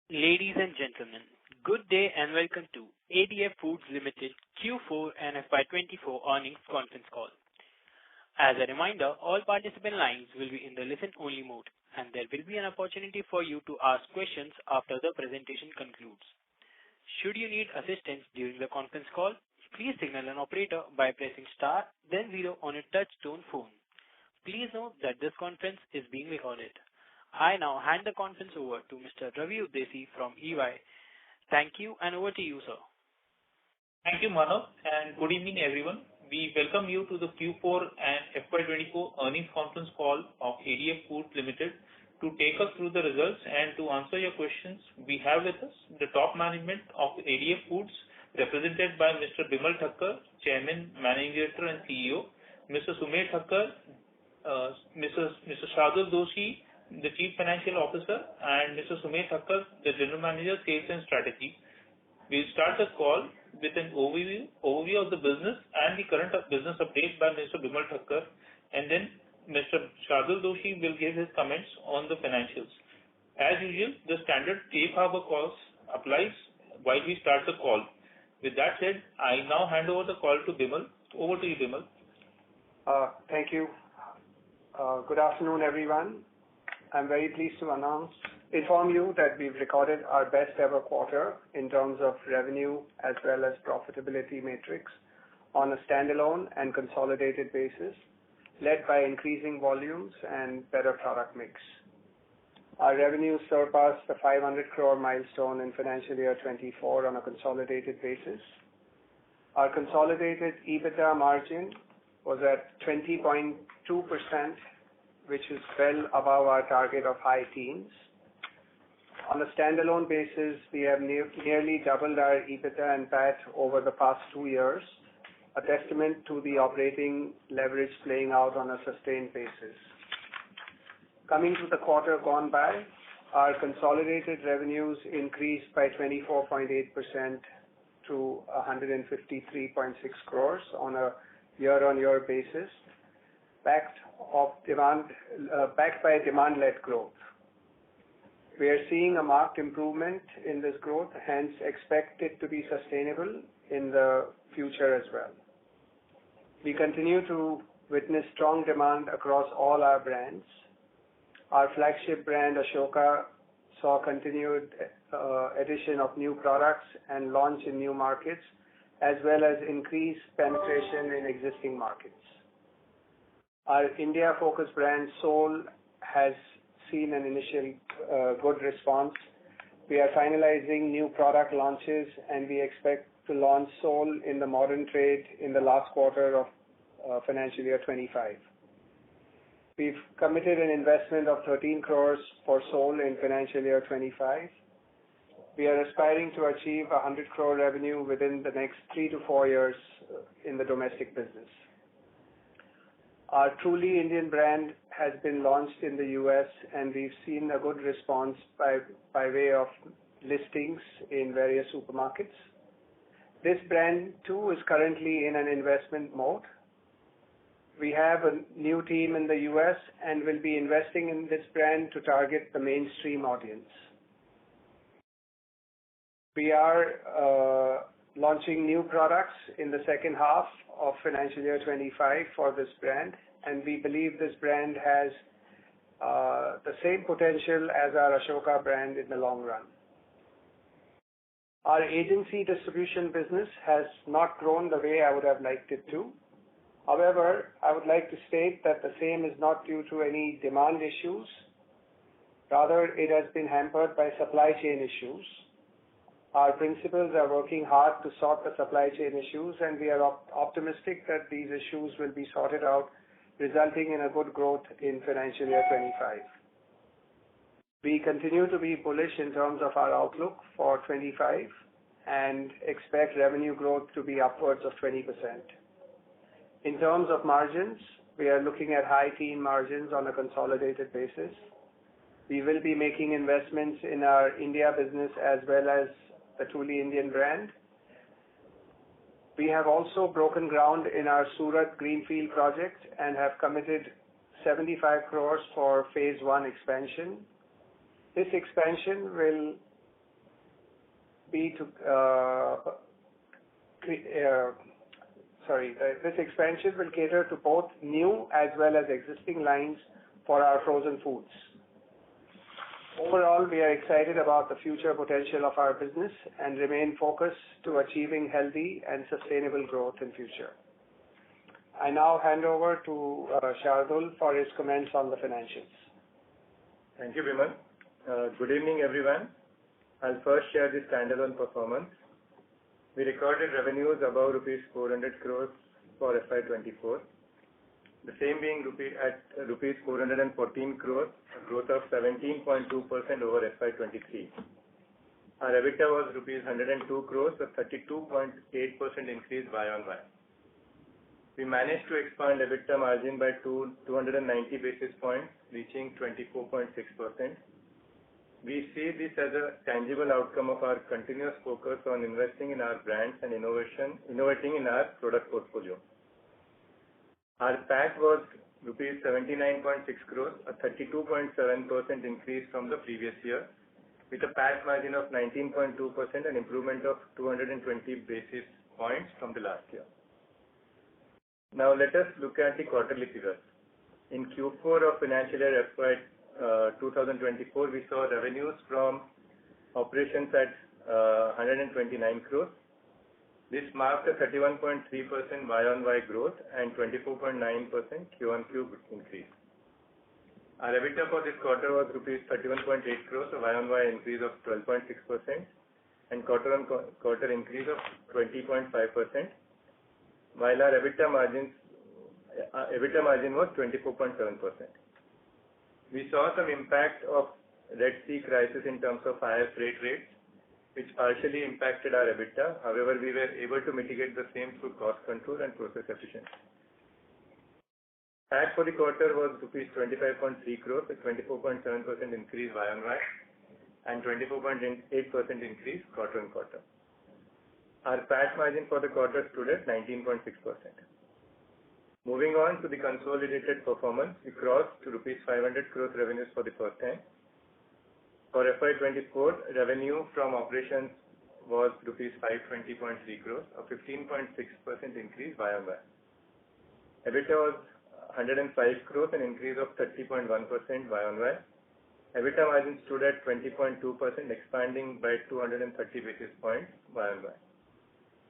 Ladies and gentlemen, good day and welcome to ADF Foods Limited Q4 and FY24 earnings conference call. As a reminder, all participant lines will be in the listen-only mode, and there will be an opportunity for you to ask questions after the presentation concludes. Should you need assistance during the conference call, please signal an operator by pressing star, then 0 on a touch-tone phone. Please note that this conference is being recorded. I now hand the conference over to Mr. Ravi Udesi from EY. Thank you, and over to you, sir. Thank you, Manav, and good evening, everyone. We welcome you to the Q4 and FY24 earnings conference call of ADF Foods Limited. To take us through the results and to answer your questions, we have with us the top management of ADF Foods, represented by Mr. Bimal Thakkar, Chairman, Managing Director and CEO, Mr. Sumer Thakkar, Mr. Shardul Doshi, the Chief Financial Officer, and Mr. Sumer Thakkar, the General Manager, Sales and Strategy. We'll start the call with an overview of the business and the current business update by Mr. Bimal Thakkar, and then Mr. Shardul Doshi will give his comments on the financials. As usual, the standard safe harbor clause applies while we start the call. With that said, I now hand over the call to Bimal. Over to you, Bimal. Thank you. Good afternoon, everyone. I'm very pleased to inform you that we've recorded our best ever quarter in terms of revenue as well as profitability metrics on a standalone and consolidated basis, led by increasing volumes and better product mix. Our revenue surpassed the 500 crore milestone in financial year 24 on a consolidated basis. Our consolidated EBITDA margin was at 20.2%, which is well above our target of high teens. On a standalone basis, we have nearly doubled our EBITDA and PAT over the past 2 years, a testament to the operating leverage playing out on a sustained basis. Coming to the quarter gone by, our consolidated revenues increased by 24.8% to 153.6 crores on a year-on-year basis, backed by demand-led growth. We are seeing a marked improvement in this growth, hence expect it to be sustainable in the future as well. We continue to witness strong demand across all our brands. Our flagship brand, Ashoka, saw continued addition of new products and launch in new markets, as well as increased penetration in existing markets. Our India-focused brand, Soul, has seen an initial good response. We are finalizing new product launches, and we expect to launch Soul in the modern trade in the last quarter of financial year 25. We've committed an investment of 13 crores for Soul in financial year 25. We are aspiring to achieve 100 crore revenue within the next 3 to 4 years in the domestic business. Our Truly Indian brand has been launched in the US, and we've seen a good response by way of listings in various supermarkets. This brand too is currently in an investment mode. We have a new team in the US and will be investing in this brand to target the mainstream audience. We are launching new products in the second half of financial year 25 for this brand, and we believe this brand has the same potential as our Ashoka brand in the long run. Our agency distribution business has not grown the way I would have liked it to. However, I would like to state that the same is not due to any demand issues. Rather, it has been hampered by supply chain issues. Our principals are working hard to sort the supply chain issues, and we are optimistic that these issues will be sorted out, resulting in a good growth in financial year 25. We continue to be bullish in terms of our outlook for 25 and expect revenue growth to be upwards of 20%. In terms of margins, we are looking at high teen margins on a consolidated basis. We will be making investments in our India business as well as the Truly Indian brand. We have also broken ground in our Surat Greenfield project and have committed 75 crores for phase 1 expansion. This expansion will this expansion will cater to both new as well as existing lines for our frozen foods. Overall, we are excited about the future potential of our business and remain focused to achieving healthy and sustainable growth in future. I now hand over to Shardul for his comments on the financials. Thank you, Vimal. Good evening, everyone. I'll first share the standalone performance. We recorded revenues above rupees 400 crores for FY24. The same being at rupees 414 crores, a growth of 17.2% over FY23. Our EBITDA was rupees 102 crores, a 32.8% increase Y-on-Y. We managed to expand EBITDA margin by 290 basis points, reaching 24.6%. We see this as a tangible outcome of our continuous focus on investing in our brands and innovating in our product portfolio. Our PAT was rupees 79.6 crores, a 32.7% increase from the previous year, with a PAT margin of 19.2%, an improvement of 220 basis points from the last year. Now let us look at the quarterly figures. In Q4 of financial year FY 2024, we saw revenues from operations at 129 crores. This marked a 31.3% Y-on-Y growth and 24.9% Q-on-Q increase. Our EBITDA for this quarter was rupees 31.8 crores, a Y-on-Y increase of 12.6% and quarter-on-quarter increase of 20.5%, while our EBITDA margin was 24.7%. We saw some impact of Red Sea crisis in terms of higher freight rates, which partially impacted our EBITDA. However, we were able to mitigate the same through cost control and process efficiency. PAT for the quarter was rupees 25.3 crores, a 24.7% increase Y-on-Y and 24.8% increase quarter-on-quarter. Our PAT margin for the quarter stood at 19.6%. Moving on to the consolidated performance, we crossed to rupees 500 crores revenues for the first time. For FY24, revenue from operations was rupees 520.3 crores, a 15.6% increase Y-on-Y. EBITDA was 105 crores, an increase of 30.1% Y-on-Y. EBITDA margin stood at 20.2%, expanding by 230 basis points Y-on-Y.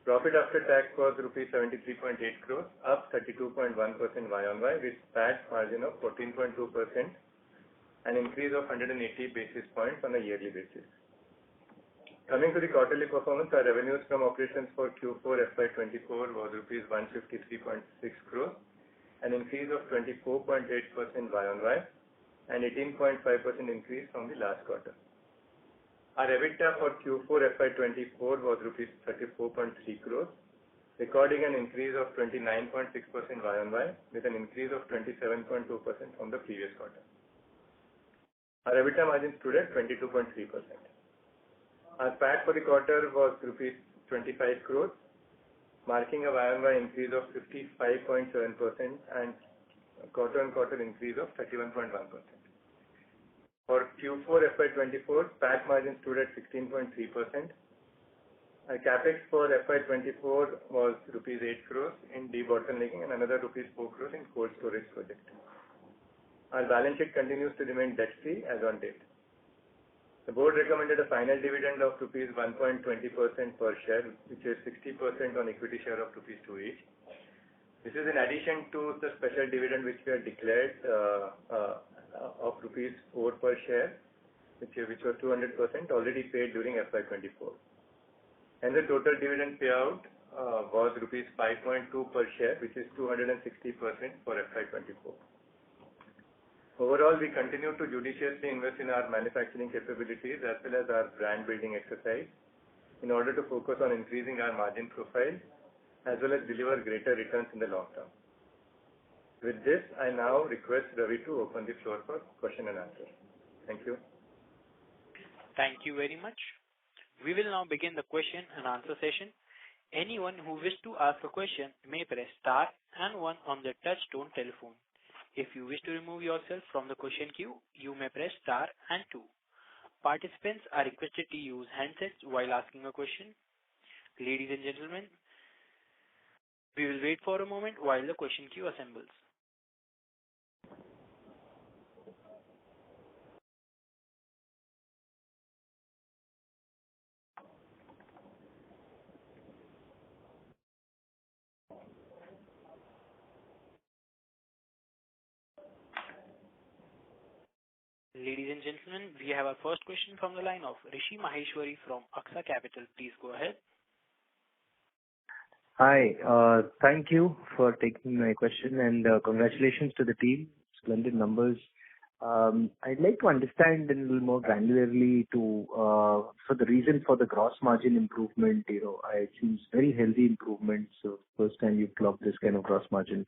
Profit after tax was rupees 73.8 crores, up 32.1% Y-on-Y, with PAT margin of 14.2%, an increase of 180 basis points on a yearly basis. Coming to the quarterly performance, our revenues from operations for Q4 FY24 was rupees 153.6 crores, an increase of 24.8% Y-on-Y and 18.5% increase from the last quarter. Our EBITDA for Q4 FY24 was rupees 34.3 crores, recording an increase of 29.6% Y-on-Y with an increase of 27.2% from the previous quarter. Our EBITDA margin stood at 22.3%. Our PAT for the quarter was rupees 25 crores, marking a Y-on-Y increase of 55.7% and a quarter-on-quarter increase of 31.1%. For Q4 FY24, PAT margin stood at 16.3%. Our capex for FY24 was rupees 8 crores in debottlenecking and another rupees 4 crores in cold storage project. Our balance sheet continues to remain debt-free as on date. The board recommended a final dividend of rupees 1.20% per share, which is 60% on equity share of rupees 2 each. This is in addition to the special dividend which we had declared of rupees 4 per share, which was 200% already paid during FY24. And the total dividend payout was rupees 5.2 per share, which is 260% for FY24. Overall, we continue to judiciously invest in our manufacturing capabilities as well as our brand building exercise in order to focus on increasing our margin profile as well as deliver greater returns in the long term. With this, I now request Ravi to open the floor for question and answer. Thank you. Thank you very much. We will now begin the question and answer session. Anyone who wishes to ask a question may press star and 1 on their touch-tone telephone. If you wish to remove yourself from the question queue, you may press star and 2. Participants are requested to use handsets while asking a question. Ladies and gentlemen, we will wait for a moment while the question queue assembles. Ladies and gentlemen, we have our first question from the line of Rishi Maheshwari from Aksa Capital. Please go ahead. Hi. Thank you for taking my question, and congratulations to the team. Splendid numbers. I'd like to understand in a little more granularly for the reason for the gross margin improvement. It seems very healthy improvement. So first time you've clocked this kind of gross margin.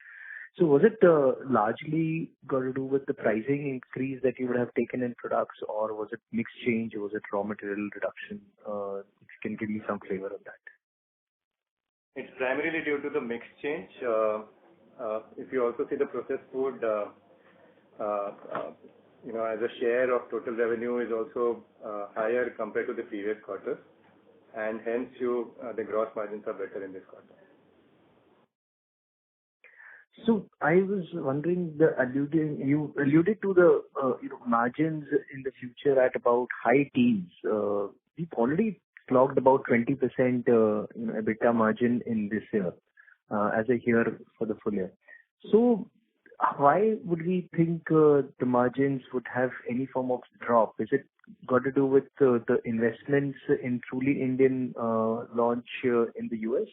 So was it largely got to do with the pricing increase that you would have taken in products, or was it mix change, or was it raw material reduction? If you can give me some flavor of that. It's primarily due to the mix change. If you also see the processed food, as a share of total revenue is also higher compared to the previous quarter, and hence the gross margins are better in this quarter. So I was wondering, you alluded to the margins in the future at about high teens. We've already clocked about 20% EBITDA margin in this year, as a year for the full year. So why would we think the margins would have any form of drop? Is it got to do with the investments in Truly Indian launch in the US?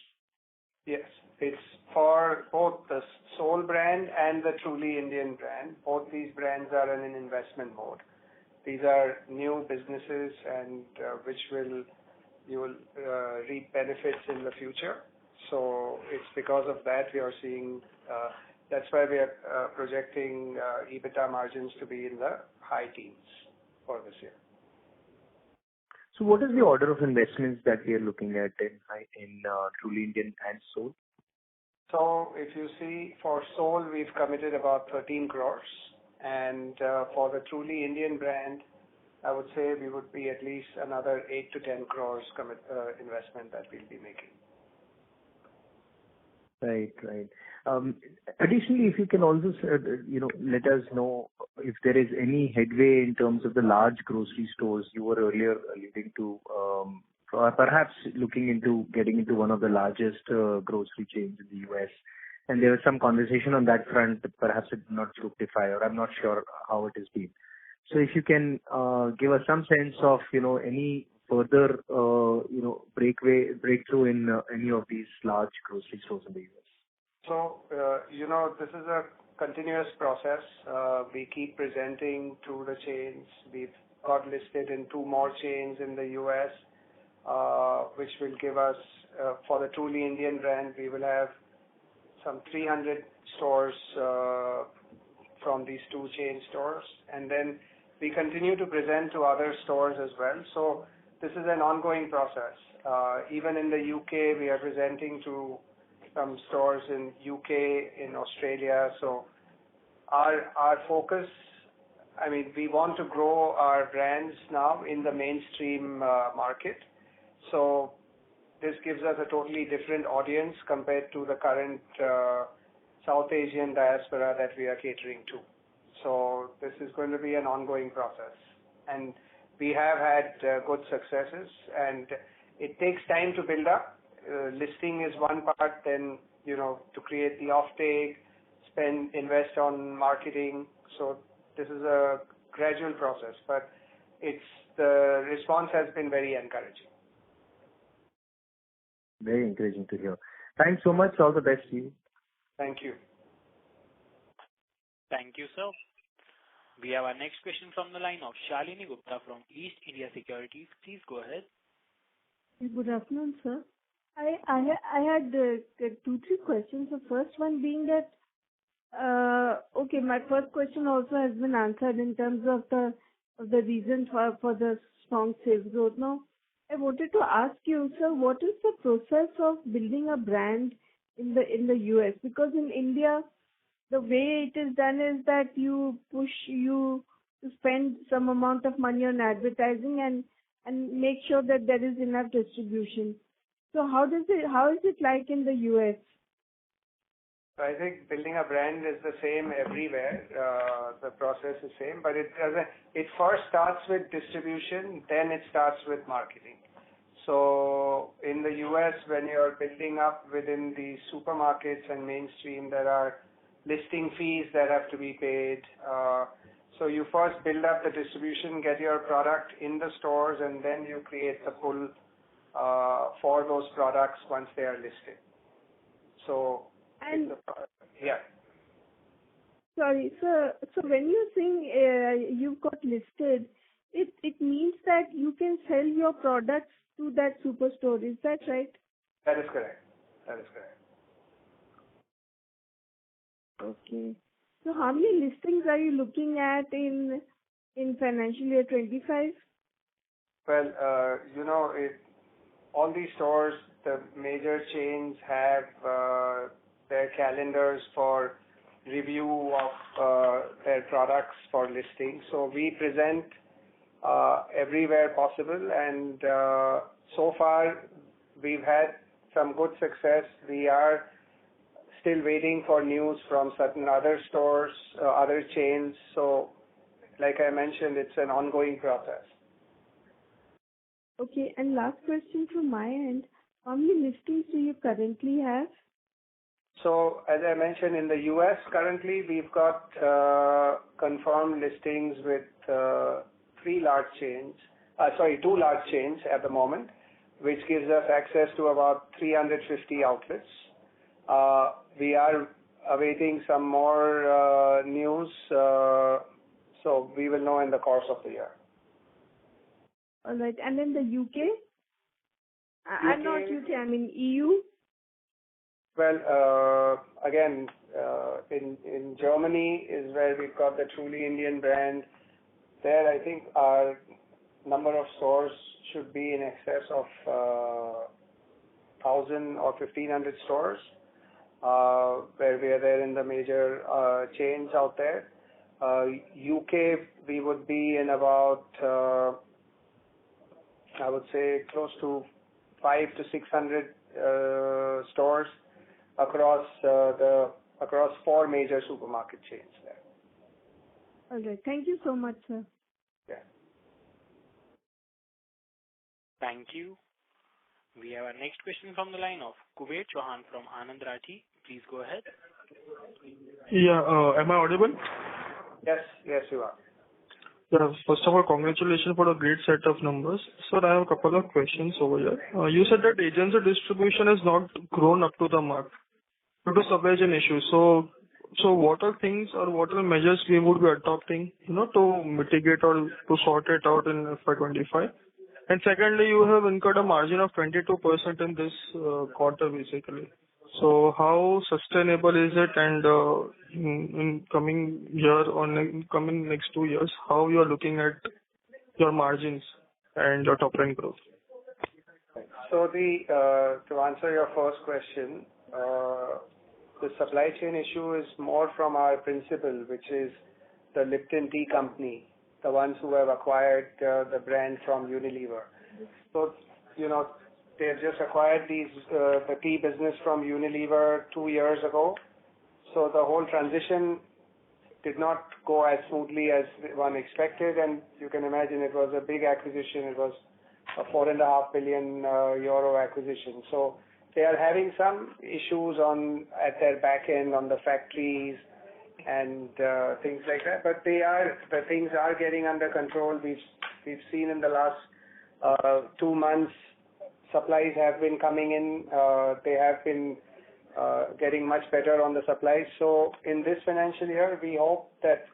Yes, it's for both the Soul brand and the Truly Indian brand. Both these brands are in an investment mode. These are new businesses, and you will reap benefits in the future. So it's because of that we are seeing. That's why we are projecting EBITDA margins to be in the high teens for this year. So what is the order of investments that we are looking at in Truly Indian and Soul? So if you see, for Soul, we've committed about 13 crores. And for the Truly Indian brand, I would say we would be at least another 8 to 10 crores investment that we'll be making. Right. Additionally, if you can also, let us know if there is any headway in terms of the large grocery stores you were earlier alluding to, perhaps looking into getting into one of the largest grocery chains in the US. And there was some conversation on that front, but perhaps it did not fructify, or I'm not sure how it has been. So if you can give us some sense of, any further, breakthrough in any of these large grocery stores in the US. So, this is a continuous process. We keep presenting to the chains. We've got listed in 2 more chains in the US, which will give us, for the Truly Indian brand, we will have some 300 stores from these 2 chain stores. And then we continue to present to other stores as well. So this is an ongoing process. Even in the UK, we are presenting to some stores in UK, in Australia. So our focus, we want to grow our brands now in the mainstream market. So this gives us a totally different audience compared to the current South Asian diaspora that we are catering to. So this is going to be an ongoing process. And we have had good successes, and it takes time to build up. Listing is one part, then, to create the offtake, invest on marketing. So this is a gradual process, but the response has been very encouraging. Very encouraging to hear. Thanks so much. All the best to you. Thank you. Thank you, sir. We have our next question from the line of Shalini Gupta from East India Securities. Please go ahead. Good afternoon, sir. I had 2-3 questions. The first one being that, my first question also has been answered in terms of the reason for the strong sales growth. Now, I wanted to ask you, sir, what is the process of building a brand in the US? Because in India, the way it is done is that you to spend some amount of money on advertising and make sure that there is enough distribution. So how is it like in the US? So I think building a brand is the same everywhere. The process is same, but it first starts with distribution, then it starts with marketing. So in the US, when you're building up within the supermarkets and mainstream, there are listing fees that have to be paid. So you first build up the distribution, get your product in the stores, and then you create the pull for those products once they are listed. So yeah. Sorry, so when you saying you've got listed, it means that you can sell your products to that superstore. Is that right? That is correct. Okay. So how many listings are you looking at in financial year 25? Well, all these stores, the major chains have their calendars for review of their products for listing. So we present everywhere possible, and so far we've had some good success. We are still waiting for news from certain other stores, other chains. So like I mentioned, it's an ongoing process. Okay, and last question from my end. How many listings do you currently have? So as I mentioned, in the US currently we've got confirmed listings with two large chains at the moment, which gives us access to about 350 outlets. We are awaiting some more news, so we will know in the course of the year. All right, and in the UK? I'm not UK, I mean EU. Well, again, in Germany is where we've got the truly Indian brand. There, I think our number of stores should be in excess of 1,000 or 1,500 stores, where we are there in the major chains out there. UK, we would be in about, I would say, close to 500 to 600 stores across 4 major supermarket chains there. All right. Thank you so much, sir. Yeah. Thank you. We have our next question from the line of Kuber Chauhan from Anand Rathi. Please go ahead. Yeah, am I audible? Yes, you are. Yeah, first of all, congratulations for the great set of numbers. Sir, I have a couple of questions over here. You said that agency distribution has not grown up to the mark due to supply chain issues. So what are things or what are measures we would be adopting, to mitigate or to sort it out in FY25? And secondly, you have incurred a margin of 22% in this quarter, basically. So how sustainable is it, and in coming year or in coming next 2 years, how you are looking at your margins and your top line growth? So to answer your first question, the supply chain issue is more from our principal, which is the Lipton Tea Company, the ones who have acquired the brand from Unilever. So, they have just acquired the tea business from Unilever 2 years ago. So the whole transition did not go as smoothly as one expected, and you can imagine it was a big acquisition. It was a 4.5 billion euro acquisition. So they are having some issues at their back end on the factories and things like that. But the things are getting under control. We've seen in the last 2 months, supplies have been coming in. They have been getting much better on the supplies. So in this financial year, we hope that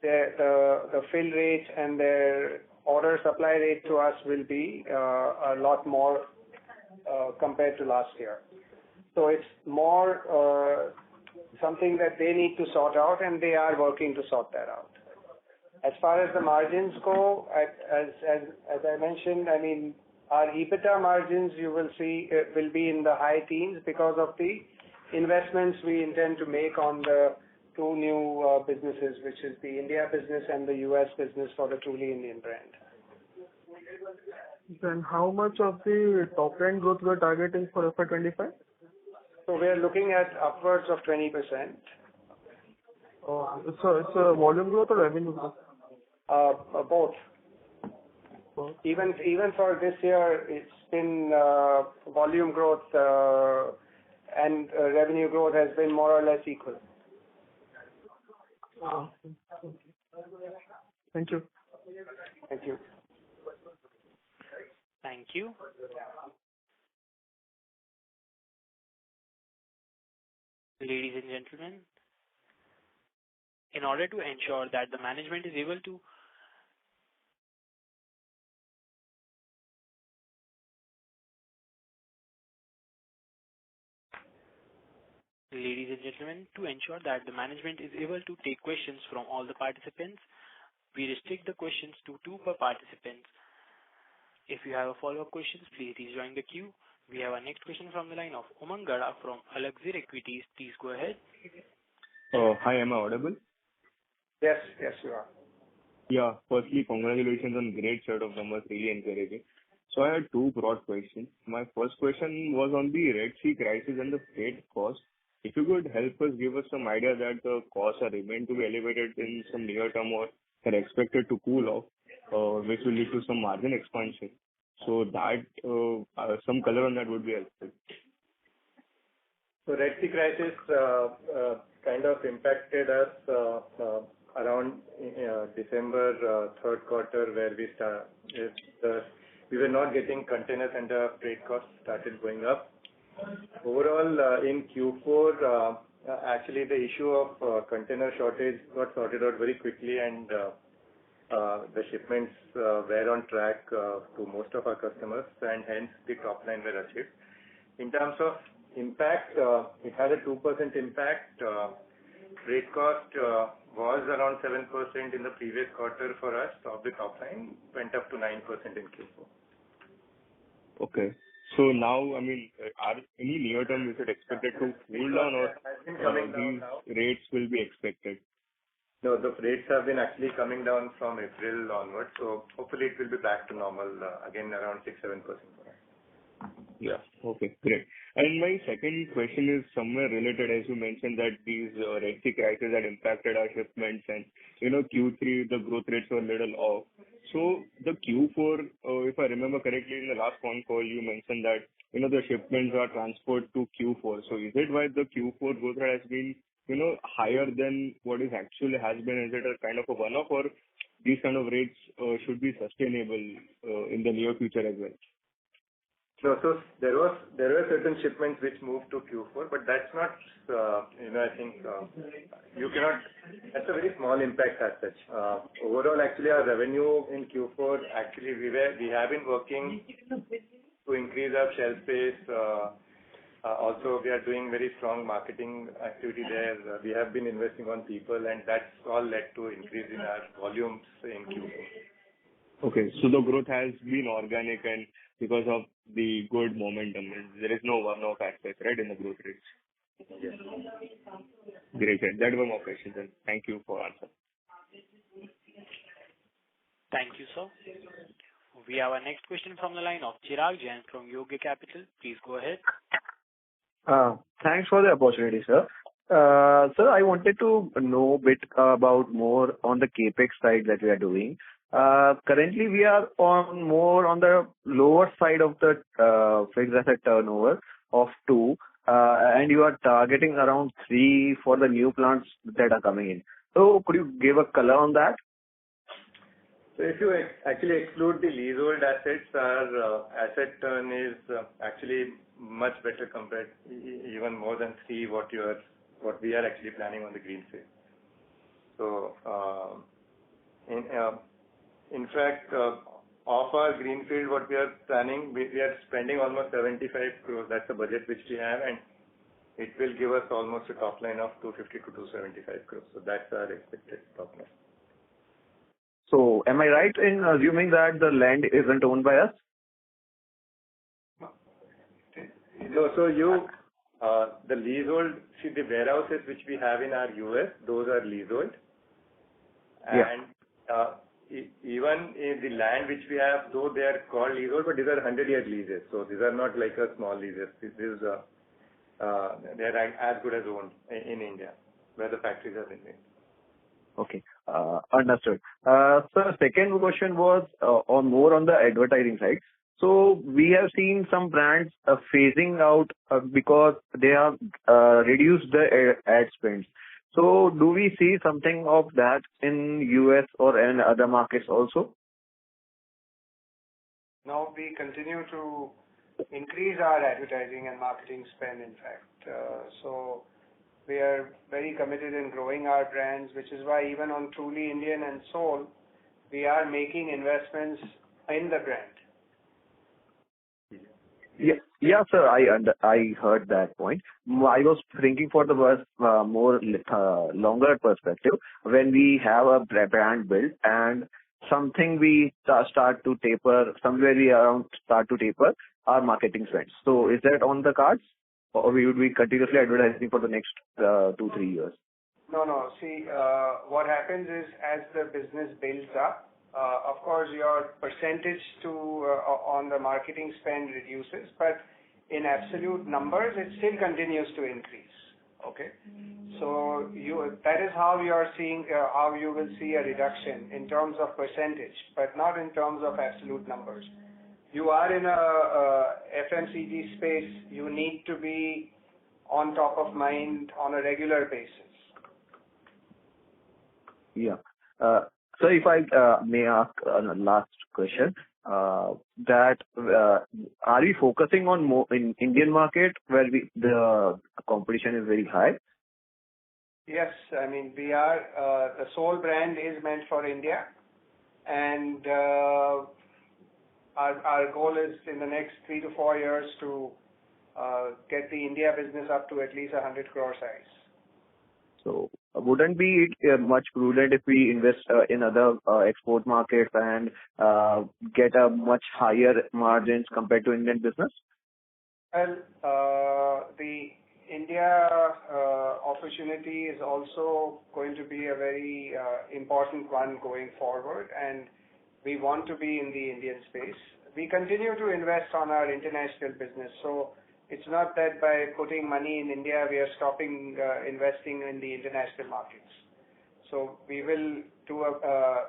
the fill rate and their order supply rate to us will be a lot more compared to last year. So it's more something that they need to sort out, and they are working to sort that out. As far as the margins go, as I mentioned, I mean, our EBITDA margins, you will see, will be in the high teens because of the investments we intend to make on the two new businesses, which is the India business and the US business for the Truly Indian brand. Then how much of the top line growth we are targeting for FY25? So we are looking at upwards of 20%. It's a volume growth or revenue growth? Both. Even for this year, it's been volume growth and revenue growth has been more or less equal. Thank you. Thank you. Thank you. Ladies and gentlemen, in order to ensure that the management is able to take questions from all the participants, we restrict the questions to two per participant. If you have a follow-up questions, please rejoin the queue. We have our next question from the line of Umang Gada from Alaxir Equities. Please go ahead. Hi, am I audible? Yes, you are. Yeah, firstly, congratulations on great set of numbers, really encouraging. So I had two broad questions. My first question was on the Red Sea crisis and the freight cost. If you could help us give us some idea that the costs are remain to be elevated in some near term or are expected to cool off, which will lead to some margin expansion. So that some color on that would be helpful. So Red Sea crisis kind of impacted us around December third quarter, where we were not getting containers and the freight costs started going up. Overall, in Q4, actually the issue of container shortage got sorted out very quickly, and the shipments were on track to most of our customers, and hence the top line were achieved. In terms of impact, it had a 2% impact. Freight cost was around 7% in the previous quarter for us. Of the top line went up to 9% in Q4. Okay. So now, I mean, are any near term is it expected to cool down, or these rates will be expected? No, the rates have been actually coming down from April onwards, so hopefully it will be back to normal again around 6-7%. Yeah. Okay, great. And my second question is somewhere related, as you mentioned that these Red Sea crisis had impacted our shipments, and Q3 the growth rates were a little off. So the Q4, if I remember correctly, in the last phone call you mentioned that the shipments are transferred to Q4. So is it why the Q4 growth rate has been higher than what is actually has been? Is it a kind of a one-off, or these kind of rates should be sustainable in the near future as well? No, so there were certain shipments which moved to Q4, but that's not, I think you cannot, that's a very small impact as such. Overall, actually our revenue in Q4, actually we have been working to increase our shelf space. Also, we are doing very strong marketing activity there. We have been investing on people, and that's all led to increase in our volumes in Q4. Okay, so the growth has been organic and because of the good momentum. There is no one-off aspect, right, in the growth rates? Yes. Great. That was my question, and thank you for answering. Thank you, sir. We have our next question from the line of Chirag Jain from Yogi Capital. Please go ahead. Thanks for the opportunity, sir. Sir, I wanted to know a bit about more on the capex side that we are doing. Currently, we are more on the lower side of the fixed asset turnover of 2, and you are targeting around 3 for the new plants that are coming in. So could you give a color on that? So if you actually exclude the leasehold assets, our asset turn is actually much better compared, even more than 3 what we are actually planning on the greenfield. So in fact, of our greenfield, what we are planning, we are spending almost 75 crores. That's the budget which we have, and it will give us almost a top line of 250 to 275 crores. So that's our expected top line. So am I right in assuming that the land isn't owned by us? No, so The leasehold, see the warehouses which we have in our US, those are leasehold. And even in the land which we have, though they are called leasehold, but these are 100-year leases. So these are not like a small leases. This is they are as good as owned in India, where the factories are in India. Okay. Understood. So second question was more on the advertising side. So we have seen some brands phasing out because they have reduced the ad spends. So do we see something of that in US or in other markets also? No, we continue to increase our advertising and marketing spend, in fact. So we are very committed in growing our brands, which is why even on Truly Indian and Soul, we are making investments in the brand. Yeah, sir. I heard that point. I was thinking for the more longer perspective when we have a brand built and something we start to taper, somewhere we around start to taper our marketing spends. So is that on the cards, or we would be continuously advertising for the next 2-3 years? No. See, what happens is as the business builds up, of course, your percentage on the marketing spend reduces, but in absolute numbers, it still continues to increase. Okay, so that is how you are seeing how you will see a reduction in terms of percentage, but not in terms of absolute numbers. You are in a FMCG space. You need to be on top of mind on a regular basis. Yeah. So if I may ask a last question, that are we focusing on more in Indian market where the competition is very high? Yes, I mean we are. The Soul brand is meant for India, and our goal is in the next 3 to 4 years to get the India business up to at least 100 crore size. So wouldn't be much prudent if we invest in other export markets and get a much higher margins compared to Indian business? Well, the India opportunity is also going to be a very important one going forward, and we want to be in the Indian space. We continue to invest on our international business, so it's not that by putting money in India we are stopping investing in the international markets. So we will do.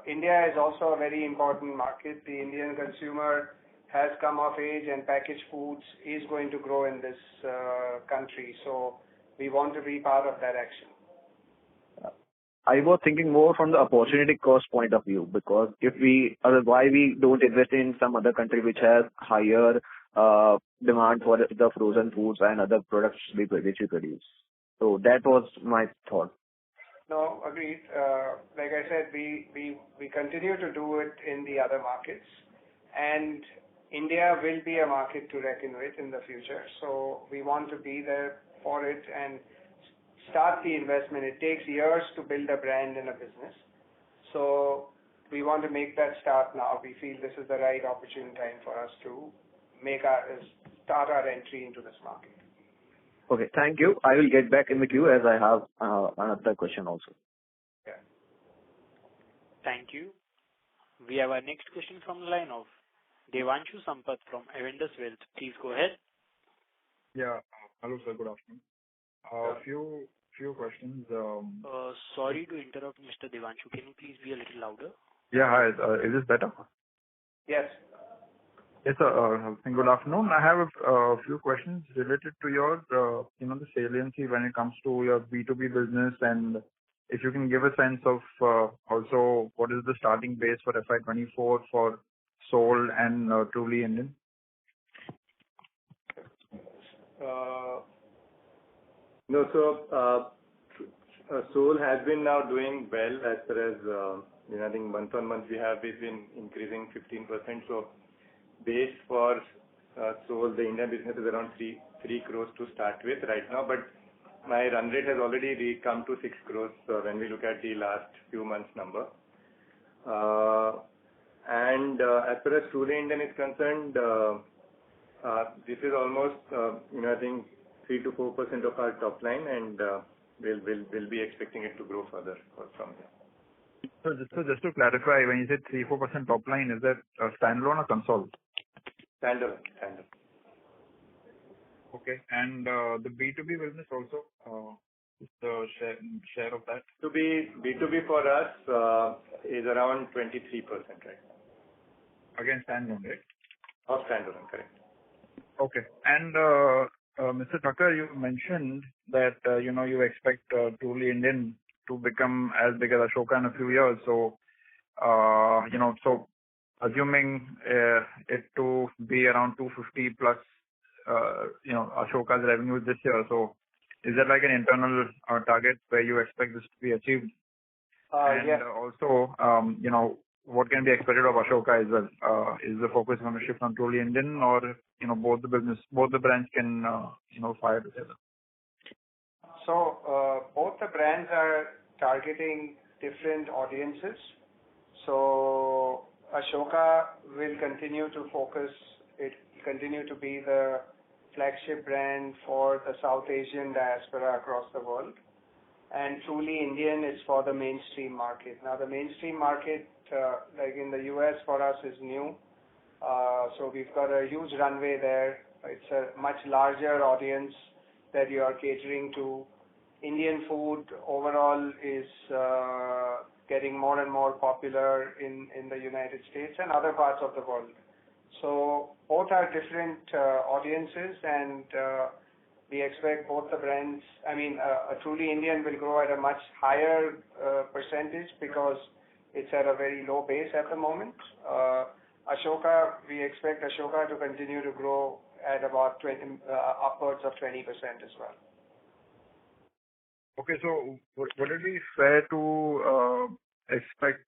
India is also a very important market. The Indian consumer has come of age, and packaged foods is going to grow in this country. So we want to be part of that action. I was thinking more from the opportunity cost point of view, because why we don't invest in some other country which has higher demand for the frozen foods and other products which we produce. So that was my thought. No, agreed. Like I said, we continue to do it in the other markets, and India will be a market to reckon with in the future. So we want to be there for it and start the investment. It takes years to build a brand in a business. So we want to make that start now. We feel this is the right opportune time for us to start our entry into this market. Okay, thank you. I will get back in with you as I have another question also. Yeah. Thank you. We have our next question from the line of Devanshu Sampath from Avendus Wealth. Please go ahead. Yeah. Hello, sir. Good afternoon. Few questions. Sorry to interrupt, Mr. Devanshu. Can you please be a little louder? Yeah. Hi. Is this better? Yes. Yes, sir. Good afternoon. I have a few questions related to your, the saliency when it comes to your B2B business, and if you can give a sense of also what is the starting base for FY24 for Soul and Truly Indian. No, so Soul has been now doing well as far as I think month on month we've been increasing 15%. So base for Soul, the India business is around 3 crores to start with right now, but my run rate has already come to 6 crores when we look at the last few months number. And as far as Truly Indian is concerned, this is almost I think 3 to 4% of our top line, and we'll be expecting it to grow further from here. So just to clarify, when you said 3-4% top line, is that standalone or consolidated? Standalone. Okay. And the B2B business also, the share of that? B2B for us is around 23%, right? Again, standalone, right? Of standalone, correct. Okay. And Mr. Thakkar, you mentioned that you expect Truly Indian to become as big as Ashoka in a few years. So so assuming it to be around 250 plus Ashoka's revenue this year, so is that like an internal target where you expect this to be achieved? Yes. And also, what can be expected of Ashoka as well? Is the focus going to shift on Truly Indian, or both the brands can fire together? So both the brands are targeting different audiences. So Ashoka will continue to focus. It will continue to be the flagship brand for the South Asian diaspora across the world. And Truly Indian is for the mainstream market. Now the mainstream market, like in the US for us, is new. So we've got a huge runway there. It's a much larger audience that you are catering to. Indian food overall is getting more and more popular in the United States and other parts of the world. So both are different audiences, and we expect both the brands. I mean, a Truly Indian will grow at a much higher percentage because it's at a very low base at the moment. Ashoka, we expect Ashoka to continue to grow at about upwards of 20% as well. Okay, so would it be fair to expect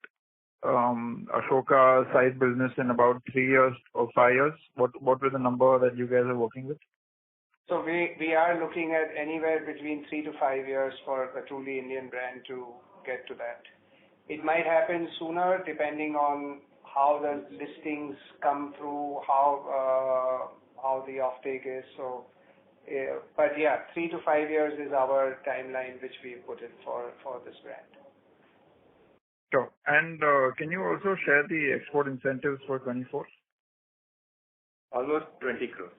Ashoka size business in about 3 years or 5 years? What was the number that you guys are working with? So we are looking at anywhere between 3 to 5 years for the Truly Indian brand to get to that. It might happen sooner depending on how the listings come through, how the offtake is. So, but yeah, 3 to 5 years is our timeline which we put in for this brand. Sure. And can you also share the export incentives for 24? Almost 20 crores.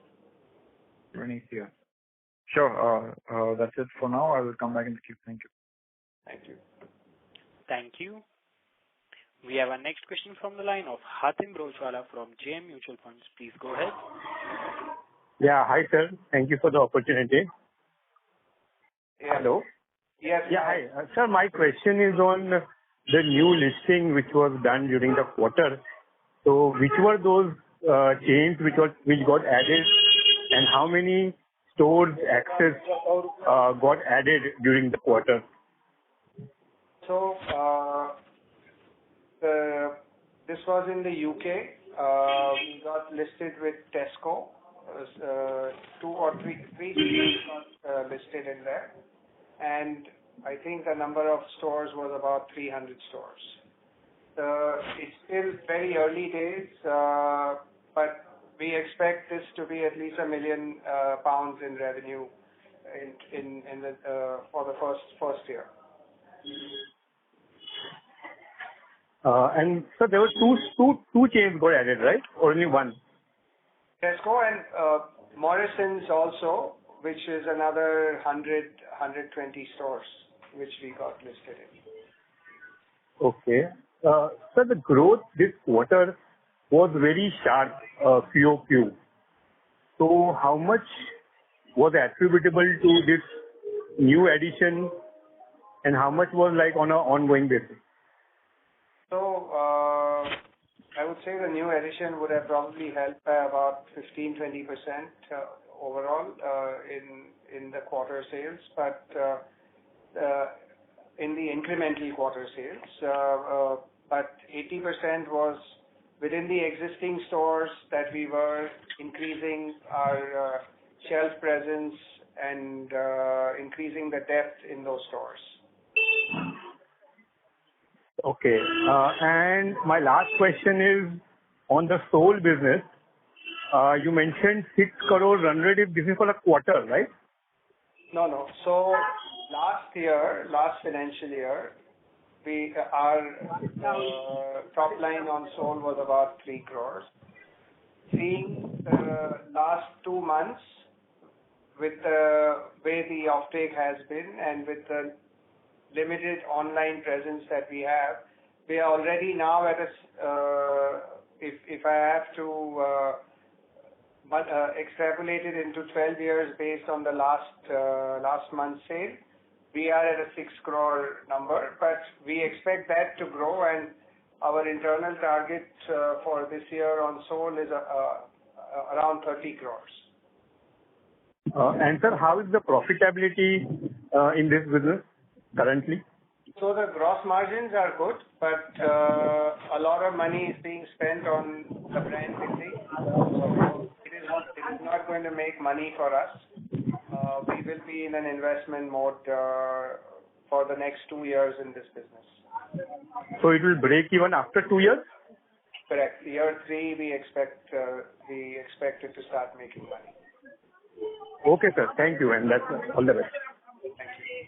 20 crores. Sure. That's it for now. I will come back in the queue. Thank you. Thank you. Thank you. We have our next question from the line of Hatim Brochwala from JM Mutual Funds. Please go ahead. Yeah, hi sir. Thank you for the opportunity. Yeah. Hello. Yes. Yeah, hi. Sir, my question is on the new listing which was done during the quarter. So which were those chains which got added, and how many stores access got added during the quarter? So this was in the UK. We got listed with Tesco. 2 or 3 got listed in there, and I think the number of stores was about 300 stores. It's still very early days, but we expect this to be at least £1 million in revenue for the first year. And so there were two chains got added, right? Or only one? Tesco and Morrison's also, which is another 120 stores which we got listed in. Okay. So the growth this quarter was very sharp, QOQ. So how much was attributable to this new addition, and how much was like on an ongoing basis? So I would say the new addition would have probably helped by about 15-20% overall in the quarter sales, but in the incremental quarter sales. But 80% was within the existing stores that we were increasing our shelf presence and increasing the depth in those stores. Okay. And my last question is on the Soul business. You mentioned 6 crore run rate. This is for a quarter, right? No. So last financial year, our top line on Sol was about 3 crores. Seeing the last 2 months with the way the offtake has been and with the limited online presence that we have, we are already now at if I have to extrapolate it into 12 years based on the last month's sale, we are at a 6 crore number, but we expect that to grow, and our internal target for this year on Sol is around 30 crores. And sir, how is the profitability in this business currently? So the gross margins are good, but a lot of money is being spent on the brand building. So it is not going to make money for us. We will be in an investment mode for the next 2 years in this business. So it will break even after 2 years? Correct. Year 3, we expect it to start making money. Okay, sir. Thank you, and that's all the best. Thank you.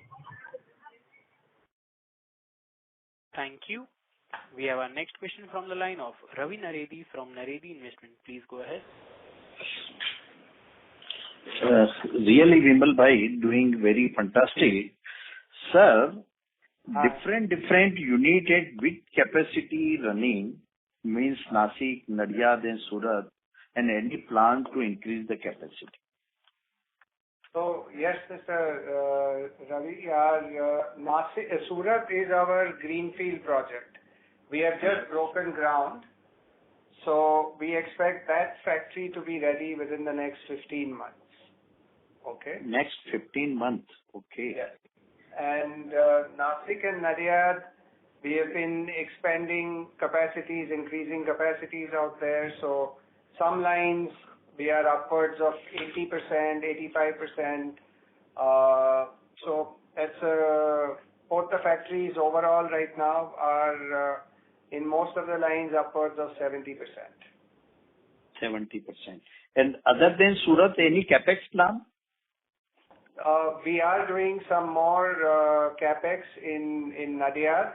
Thank you. We have our next question from the line of Ravi Naredi from Naredi Investment. Please go ahead. Really, Vimal bhai, doing very fantastic. Sir, different unit at which capacity running means Nasik, Nadiad and Surat, and any plan to increase the capacity? So yes, Mr. Ravi, our Surat is our greenfield project. We have just broken ground, so we expect that factory to be ready within the next 15 months. Okay? Next 15 months. Okay. Yes. And Nasik and Nadiad, we have been expanding capacities, increasing capacities out there. So some lines we are upwards of 80%, 85%. So that's both the factories overall right now are in most of the lines upwards of 70%. 70%. And other than Surat, any capex plan? We are doing some more capex in Nadiad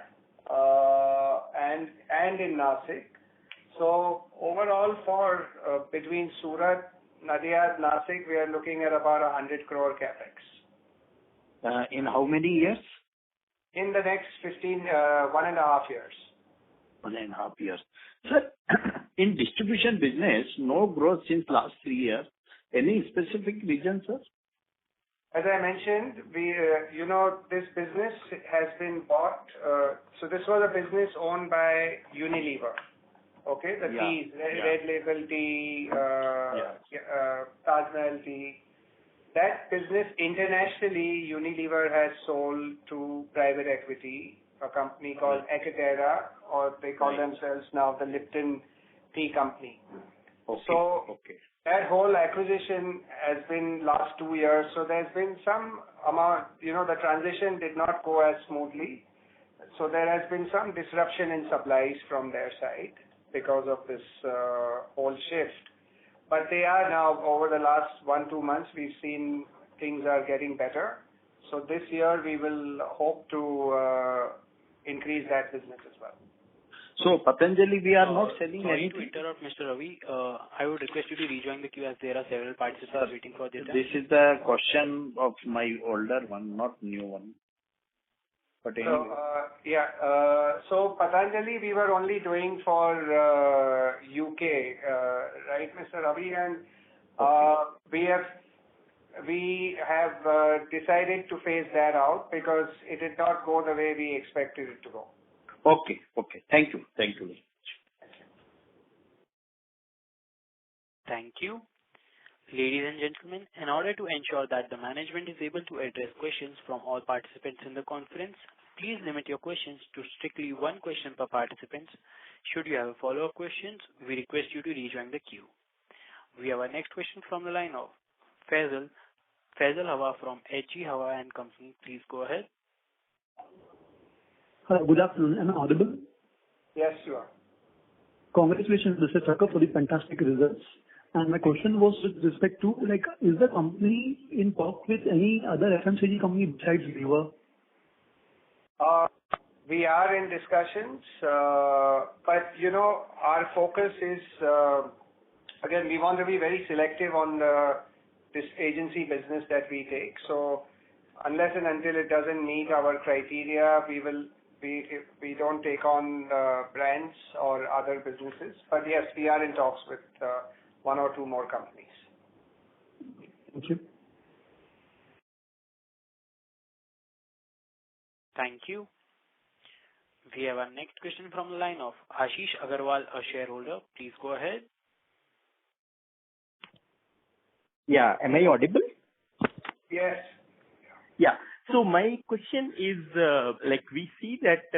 and in Nasik. So overall, for between Surat, Nadiad, Nasik, we are looking at about 100 crore capex. In how many years? In the next 1.5 years. 1.5 years. Sir, in distribution business, no growth since last 3 years. Any specific reason, sir? As I mentioned, this business has been bought. So this was a business owned by Unilever. Okay, the teas, Red Label tea, Taj Mahal tea. That business internationally, Unilever has sold to private equity, a company called Ekaterra, or they call themselves now the Lipton Tea Company. Okay. That whole acquisition has been last 2 years, so there's been some amount, the transition did not go as smoothly. So there has been some disruption in supplies from their side because of this whole shift. But they are now, over the last 1-2 months, we've seen things are getting better. So this year we will hope to increase that business as well. So Patanjali, we are not selling Sorry anything. to interrupt, Mr. Ravi. I would request you to rejoin the queue as there are several participants waiting for this. This is the question of my older one, not new one. But anyway. So Patanjali, we were only doing for UK, right, Mr. Ravi, and we have decided to phase that out because it did not go the way we expected it to go. Okay. Thank you. Thank you. Ladies and gentlemen, in order to ensure that the management is able to address questions from all participants in the conference, please limit your questions to strictly one question per participant. Should you have follow-up questions, we request you to rejoin the queue. We have our next question from the line of Faisal Hawa from HG Hawa and Company. Please go ahead. Good afternoon. Am I audible? Yes, you are. Congratulations, Mr. Thakur, for the fantastic results. And my question was with respect to, like, is the company in talk with any other FMCG company besides Lever? We are in discussions, but our focus is, again, we want to be very selective on this agency business that we take. So unless and until it doesn't meet our criteria, we don't take on brands or other businesses. But yes, we are in talks with one or two more companies. Thank you. Thank you. We have our next question from the line of Ashish Agarwal, a shareholder. Please go ahead. Yeah. Am I audible? Yes. Yeah. So my question is, we see that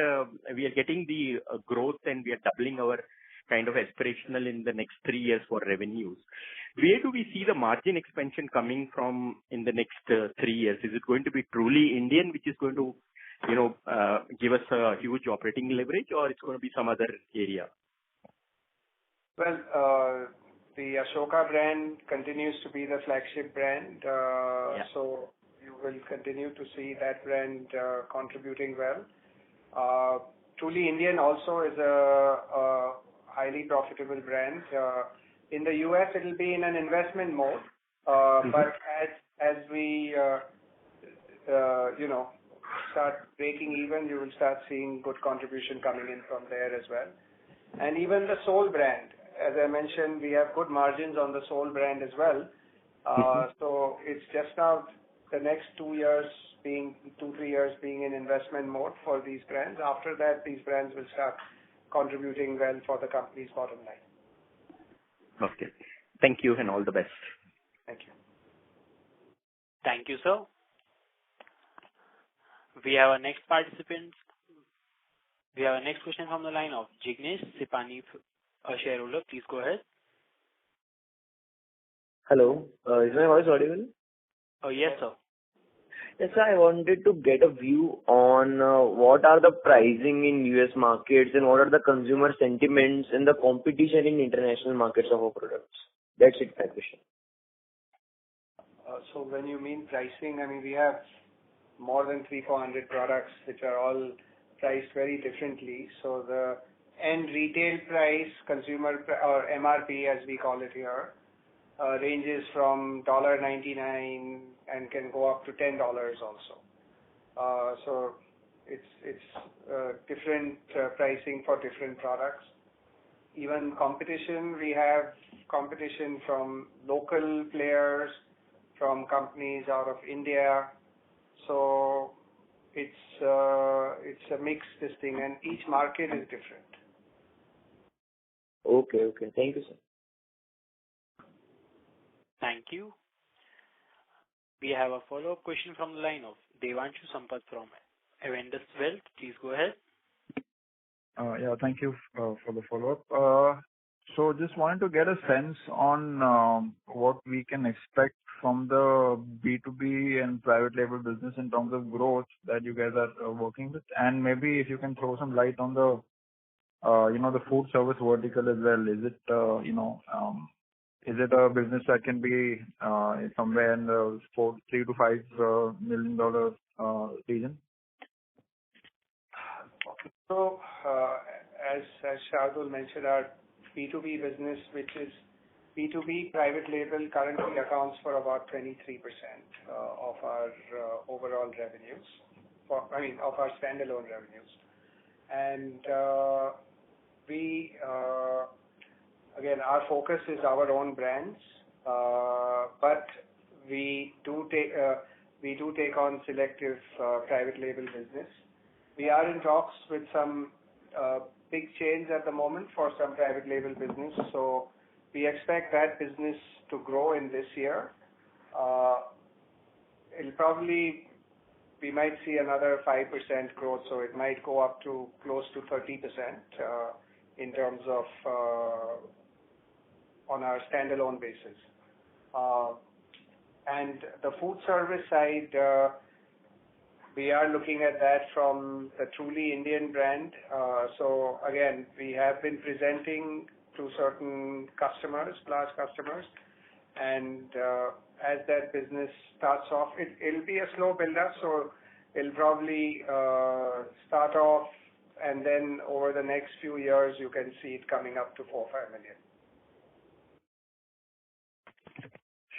we are getting the growth and we are doubling our kind of aspirational in the next 3 years for revenues. Where do we see the margin expansion coming from in the next 3 years? Is it going to be truly Indian, which is going to, give us a huge operating leverage, or it's going to be some other area? Well, the Ashoka brand continues to be the flagship brand. So you will continue to see that brand contributing well. Truly Indian also is a highly profitable brand. In the US, it will be in an investment mode. But as we, start breaking even, you will start seeing good contribution coming in from there as well. And even the Soul brand, as I mentioned, we have good margins on the Soul brand as well. So it's just now the next 2 years being 2-3 years being in investment mode for these brands. After that, these brands will start contributing well for the company's bottom line. Okay. Thank you and all the best. Thank you. Thank you, sir. We have our next participant. We have our next question from the line of Jignesh Sipani, a shareholder. Please go ahead. Hello. Is my voice audible? Oh, yes, sir. Yes, sir. I wanted to get a view on what are the pricing in US markets and what are the consumer sentiments and the competition in international markets of our products. That's it, my question. So when you mean pricing, I mean, we have more than 300-400 products which are all priced very differently. So the end retail price, consumer or MRP as we call it here, ranges from $1.99 and can go up to $10 also. So it's different pricing for different products. Even competition, we have competition from local players, from companies out of India. So it's a mixed this thing, and each market is different. Okay. Thank you, sir. Thank you. We have a follow-up question from the line of Devanshu Sampath from Avendus Wealth. Please go ahead. Yeah, thank you for the follow-up. So just wanted to get a sense on what we can expect from the B2B and private label business in terms of growth that you guys are working with, and maybe if you can throw some light on the the food service vertical as well. Is it a business that can be somewhere in the $3 to $5 million region? So as Shardul mentioned, our B2B business, which is B2B private label, currently accounts for about 23% of our overall revenues, of our standalone revenues. And we, again, our focus is our own brands, but we do take on selective private label business. We are in talks with some big chains at the moment for some private label business, so we expect that business to grow in this year. We might see another 5% growth, so it might go up to close to 30% in terms of on our standalone basis. And the food service side, we are looking at that from the Truly Indian brand. So again, we have been presenting to certain customers, large customers. And as that business starts off, it'll be a slow build-up, so it'll probably start off, and then over the next few years, you can see it coming up to 4 or 5 million.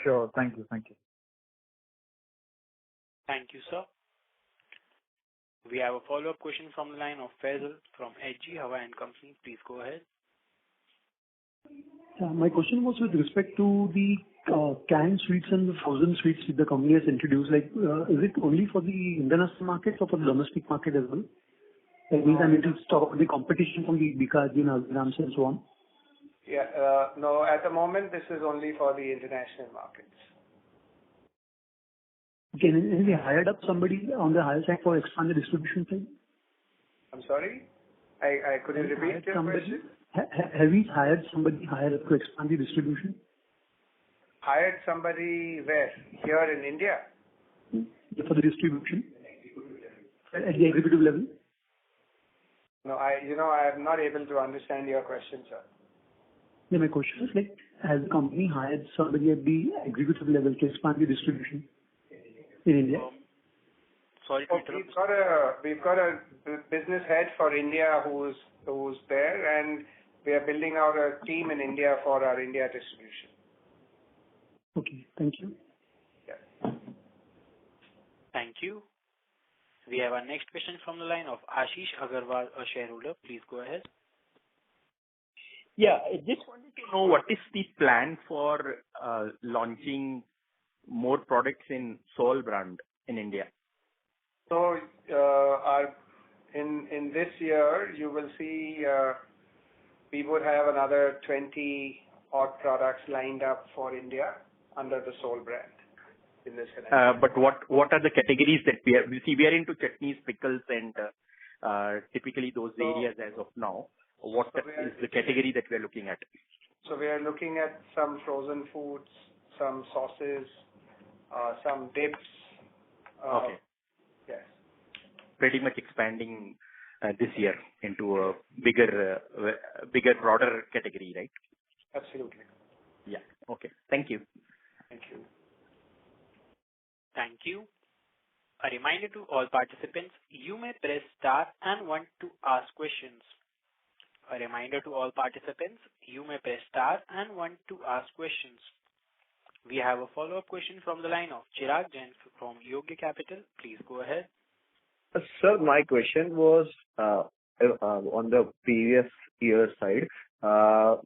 Sure. Thank you. Thank you. Thank you, sir. We have a follow-up question from the line of Faisal from HG Hawa and Company. Please go ahead. My question was with respect to the canned sweets and the frozen sweets that the company has introduced. Like, is it only for the international market or for the domestic market as well? That means I need to stop the competition from the Bikaji and Haldiram's and so on. Yeah. No, at the moment, this is only for the international markets. Okay. And have you hired up somebody on the higher side for expanded distribution side? I'm sorry? I couldn't repeat your question. Have we hired somebody higher up to expand the distribution? Hired somebody where? Here in India? For the distribution? At the executive level? No, I am not able to understand your question, sir. Yeah, my question is like, has the company hired somebody at the executive level to expand the distribution in India? Sorry to interrupt. We've got a business head for India who's there, and we are building out a team in India for our India distribution. Okay, thank you. Yeah. Thank you. We have our next question from the line of Ashish Agarwal, a shareholder. Please go ahead. Yeah, I just wanted to know what is the plan for launching more products in Soul brand in India? So, in this year, you will see we would have another 20 odd products lined up for India under the Soul brand in this financial. But what are the categories that we are? You see, we are into chutneys, pickles, and typically those areas as of now. What is the category that we are looking at? So we are looking at some frozen foods, some sauces, some dips. Okay. Yes. Pretty much expanding this year into a bigger, broader category, right? Absolutely. Yeah. Okay. Thank you. Thank you. Thank you. A reminder to all participants, you may press star and 1 to ask questions. A reminder to all participants, you may press star and 1 to ask questions. We have a follow-up question from the line of Chirag Jain from Yogya Capital. Please go ahead. Sir, my question was on the previous year side.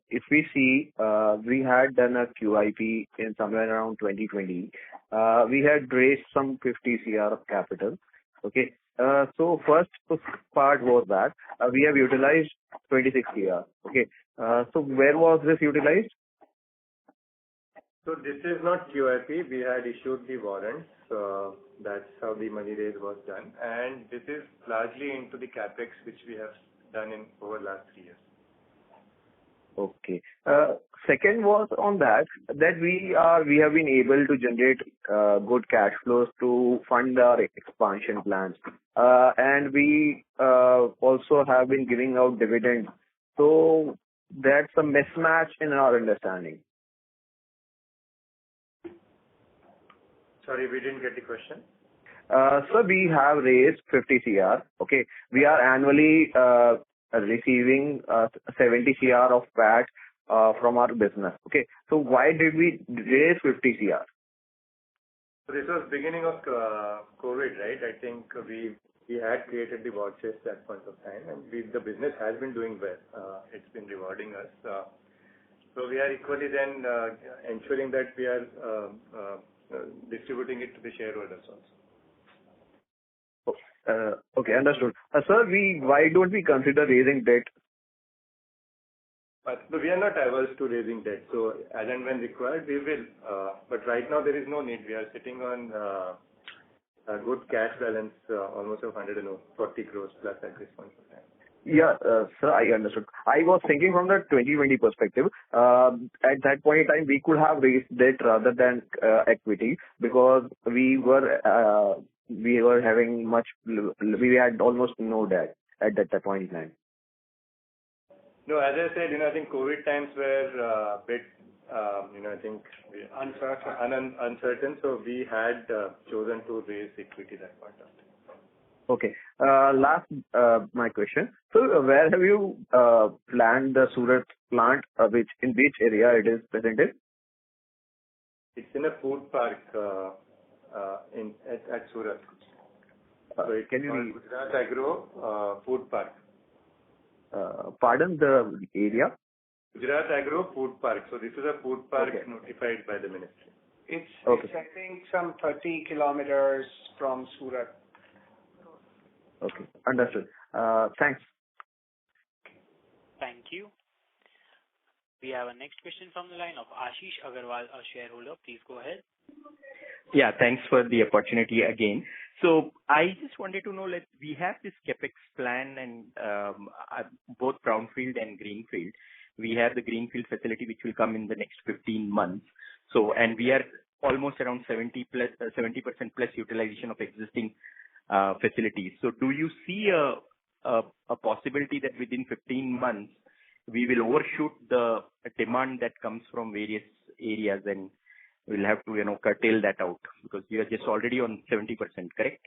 If we see, we had done a QIP in somewhere around 2020. We had raised some 50 CR of capital. Okay. So first part was that we have utilized 26 CR. Okay. So where was this utilized? So this is not QIP. We had issued the warrants. That's how the money raise was done. And this is largely into the capex which we have done in over last 3 years. Okay. Second was on that we have been able to generate good cash flows to fund our expansion plans. And we also have been giving out dividends. So that's a mismatch in our understanding. Sorry, we didn't get the question. Sir, we have raised 50 CR. Okay. We are annually receiving 70 CR of PAT from our business. Okay. So why did we raise 50 CR? So this was beginning of COVID, right? I think we had created the war chest at that point of time, and the business has been doing well. It's been rewarding us. So we are equally then ensuring that we are distributing it to the shareholders also. Okay, understood. Sir, why don't we consider raising debt? But we are not averse to raising debt. So as and when required, we will. But right now there is no need. We are sitting on a good cash balance, almost of 140 crores plus at this point of time. Yeah, sir, I understood. I was thinking from the 2020 perspective. At that point in time, we could have raised debt rather than equity because we were having we had almost no debt at that point in time. No, as I said, I think COVID times were a bit, I think uncertain. So we had chosen to raise equity that point of time. Okay. Last, my question. So where have you planned the Surat plant, in which area it is present in? It's in a food park at Surat. So it's Gujarat Agro Food Park. Pardon the area? Gujarat Agro Food Park. So this is a food park notified by the ministry. It's I think some 30 kilometers from Surat. Okay, understood. Thanks. Thank you. We have a next question from the line of Ashish Agarwal, a shareholder. Please go ahead. Yeah, thanks for the opportunity again. So I just wanted to know, like, we have this capex plan and both brownfield and greenfield. We have the greenfield facility which will come in the next 15 months. So, and we are almost around 70% plus utilization of existing facilities. So do you see a possibility that within 15 months we will overshoot the demand that comes from various areas and we'll have to, curtail that out because we are just already on 70%, correct?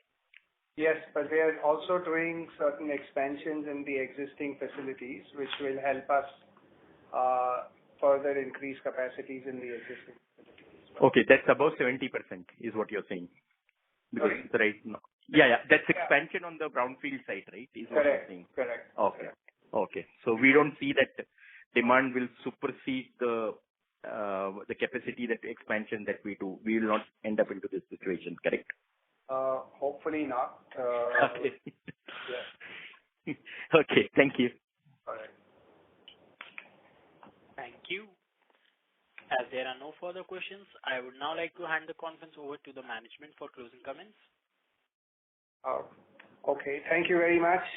Yes, but we are also doing certain expansions in the existing facilities, which will help us further increase capacities in the existing facilities. Okay, that's above 70% is what you're saying. Because right now. Yeah, that's expansion on the brownfield site, right? Is what you're saying. Correct. Okay. So we don't see that demand will supersede the capacity, that expansion that we do. We will not end up into this situation, correct? Hopefully not. Okay. Okay, thank you. All right. Thank you. As there are no further questions, I would now like to hand the conference over to the management for closing comments. Okay. Thank you very much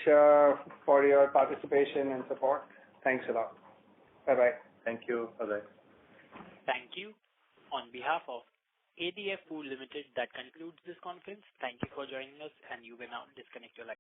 for your participation and support. Thanks a lot. Bye-bye. Thank you. Bye-bye. Thank you. On behalf of ADF Food Limited, that concludes this conference. Thank you for joining us, and you may now disconnect your line.